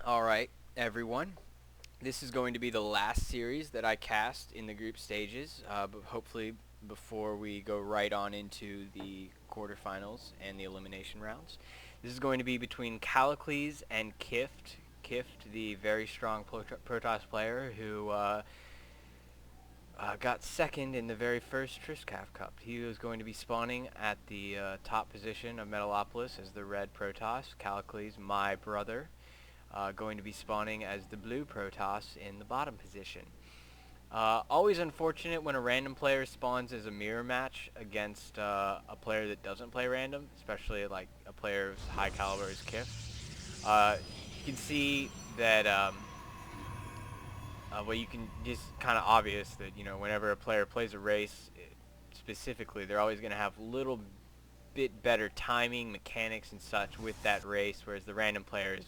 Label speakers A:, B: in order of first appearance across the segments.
A: Alright, everyone. This is going to be the last series that I cast in the group stages, but hopefully before we go right on into the quarterfinals and the elimination rounds. This is going to be between Callicles and Kifd. Kifd, the very strong Protoss player who got second in the very first TrisCraft Cup. He was going to be spawning at the top position of Metalopolis as the red Protoss. Callicles, my brother, going to be spawning as the blue Protoss in the bottom position. Always unfortunate when a random player spawns as a mirror match against a player that doesn't play random, especially like a player as high caliber as Kifd. You can see that, well, you can just kind of obvious that, whenever a player plays a race, specifically, they're always going to have a little bit better timing, mechanics, and such with that race, whereas the random player is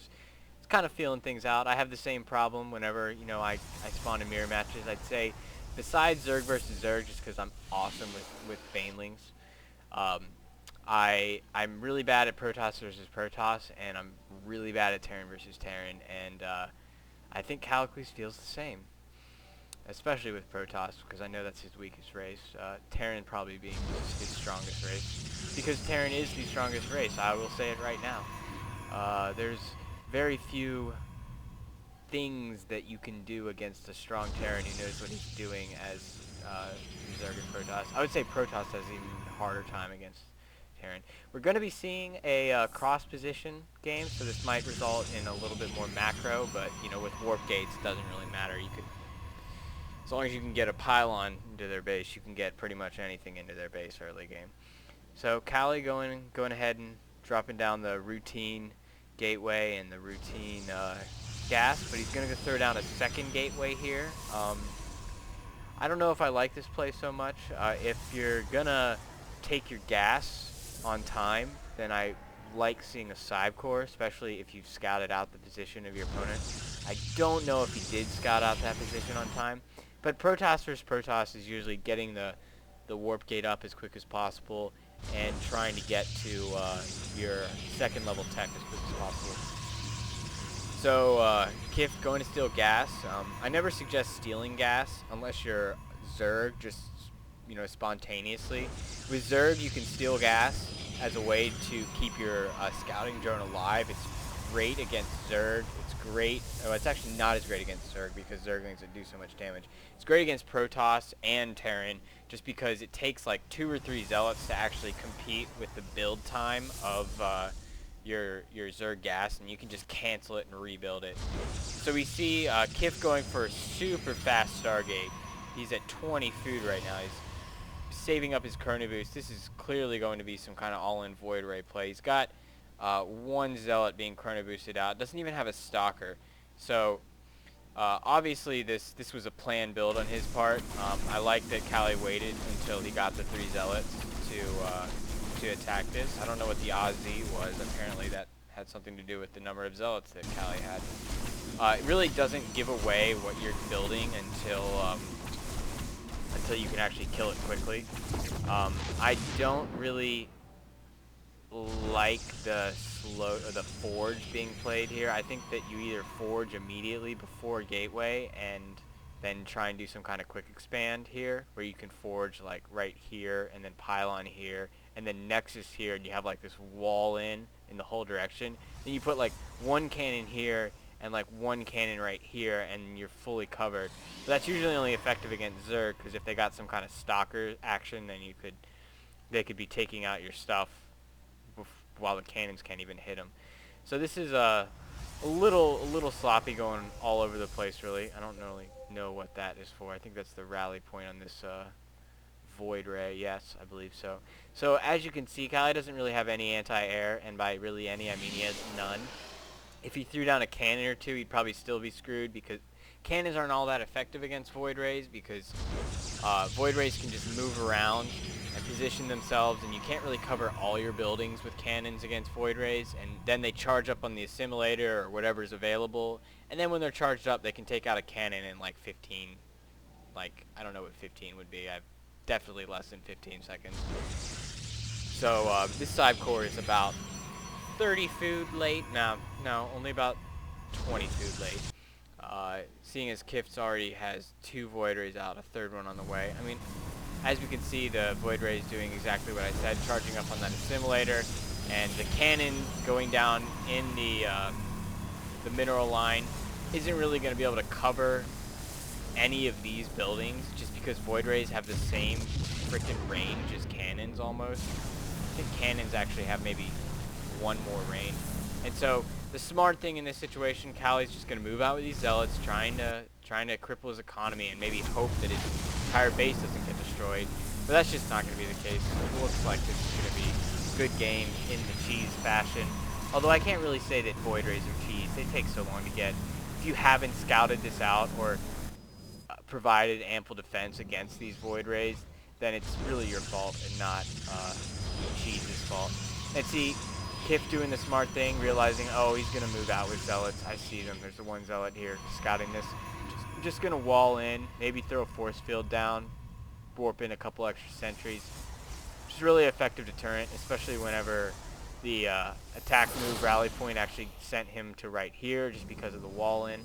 A: kind of feeling things out. I have the same problem whenever, I spawn in mirror matches. I'd say, besides Zerg versus Zerg, just because I'm awesome with Banelings, I'm really bad at Protoss versus Protoss, and I'm really bad at Terran versus Terran, and I think Callicles feels the same, especially with Protoss, because I know that's his weakest race. Terran probably being his strongest race, because Terran is the strongest race. I will say it right now. There's very few things that you can do against a strong Terran who knows what he's doing as Zerg and Protoss. I would say Protoss has an even harder time against Terran. We're going to be seeing a cross-position game, so this might result in a little bit more macro, but, with warp gates, it doesn't really matter. You could, as long as you can get a pylon into their base, you can get pretty much anything into their base early game. So Callie going ahead and dropping down the routine gateway and the routine gas, but he's going to throw down a second gateway here. I don't know if I like this play so much. If you're going to take your gas on time, then I like seeing a side core, especially if you've scouted out the position of your opponent. I don't know if he did scout out that position on time, but Protoss versus Protoss is usually getting the warp gate up as quick as possible and trying to get to your second level tech as quick as possible. So Kifd going to steal gas. I never suggest stealing gas unless you're Zerg, just spontaneously. With Zerg, you can steal gas as a way to keep your scouting drone alive. It's great against Zerg. It's great. Oh, it's actually not as great against Zerg because Zerglings that do so much damage. It's great against Protoss and Terran just because it takes like 2 or 3 Zealots to actually compete with the build time of your Zerg gas, and you can just cancel it and rebuild it. So we see Kifd going for a super fast Stargate. He's at 20 food right now. He's saving up his Chrono Boost. This is clearly going to be some kind of all-in Void Ray play. He's got 1 Zealot being Chrono Boosted out. Doesn't even have a Stalker. So obviously this was a planned build on his part. I like that Callie waited until he got the 3 Zealots to attack this. I don't know what the Aussie was. Apparently that had something to do with the number of Zealots that Callie had. It really doesn't give away what you're building until you can actually kill it quickly. I don't really like the forge being played here. I think that you either forge immediately before gateway and then try and do some kind of quick expand here, where you can forge like right here and then pylon here and then nexus here, and you have like this wall in the whole direction. Then you put like 1 cannon here and like 1 cannon right here, and you're fully covered. But that's usually only effective against Zerg, because if they got some kind of stalker action, then they could be taking out your stuff while the cannons can't even hit them. So this is a little sloppy, going all over the place. Really, I don't really know what that is for. I think that's the rally point on this Void Ray. Yes, I believe so. So as you can see, Callie doesn't really have any anti-air, and by really any, I mean he has none. If he threw down a cannon or 2, he'd probably still be screwed, because cannons aren't all that effective against Void Rays, because Void Rays can just move around and position themselves, and you can't really cover all your buildings with cannons against Void Rays, and then they charge up on the assimilator or whatever's available, and then when they're charged up, they can take out a cannon in like 15, like, I don't know what 15 would be. I've definitely less than 15 seconds. So this side core is about 30 food late. No, only about 20 food late. Seeing as Kifd already has 2 Void Rays out, a third one on the way. I mean, as we can see, the Void Ray is doing exactly what I said, charging up on that assimilator, and the cannon going down in the mineral line isn't really going to be able to cover any of these buildings, just because Void Rays have the same freaking range as cannons almost. I think cannons actually have maybe 1 more range. And so the smart thing in this situation, Callie's just going to move out with these zealots, trying to cripple his economy and maybe hope that his entire base doesn't get destroyed. But that's just not going to be the case. It looks like this is going to be a good game in the cheese fashion. Although I can't really say that Void Rays are cheese. They take so long to get. If you haven't scouted this out or provided ample defense against these Void Rays, then it's really your fault and not cheese's fault. And see, Kifd doing the smart thing, realizing, oh, he's going to move out with zealots. I see them. There's the one zealot here scouting this. Just going to wall in, maybe throw a force field down, warp in a couple extra sentries. Which is really effective deterrent, especially whenever the attack move rally point actually sent him to right here just because of the wall in.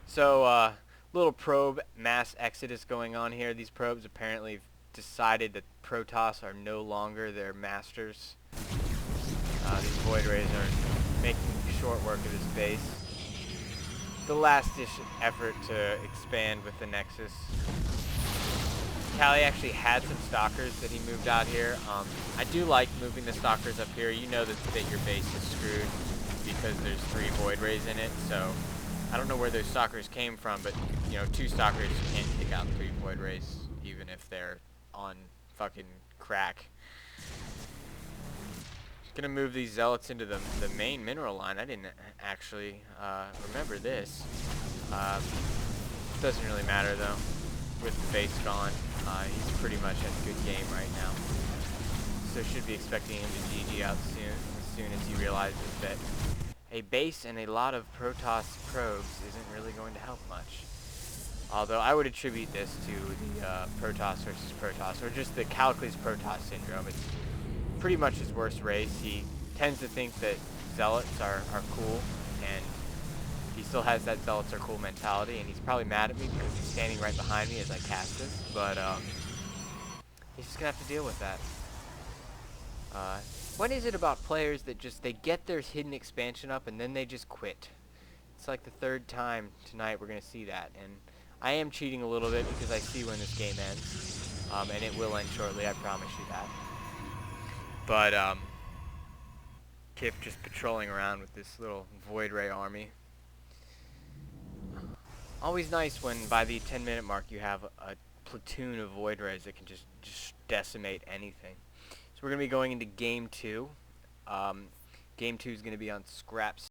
A: So, little probe mass exodus going on here. These probes apparently decided that Protoss are no longer their masters. These Void Rays are making short work of his base. The last-ditch effort to expand with the Nexus. Callie actually had some Stalkers that he moved out here. I do like moving the Stalkers up here. You know that your base is screwed because there's 3 Void Rays in it, so I don't know where those Stalkers came from, but, you know, 2 Stalkers can't take out 3 Void Rays, even if they're on fucking crack. Gonna move these Zealots into the main mineral line. I didn't actually remember this. Doesn't really matter, though. With the base gone, he's pretty much at a good game right now. So should be expecting him to GG out soon as he realizes that a base and a lot of Protoss probes isn't really going to help much. Although I would attribute this to the Protoss versus Protoss, or just the Callicles Protoss syndrome. It's pretty much his worst race. He tends to think that Zealots are cool, and he still has that Zealots are cool mentality, and he's probably mad at me because he's standing right behind me as I cast this, but he's just going to have to deal with that. What is it about players that just, they get their hidden expansion up and then they just quit? It's like the 3rd time tonight we're going to see that, and I am cheating a little bit because I see when this game ends, and it will end shortly, I promise you that. But, Kifd just patrolling around with this little Void Ray army. Always nice when by the 10-minute mark you have a platoon of Void Rays that can just decimate anything. So we're going to be going into Game 2. Game 2 is going to be on Scrap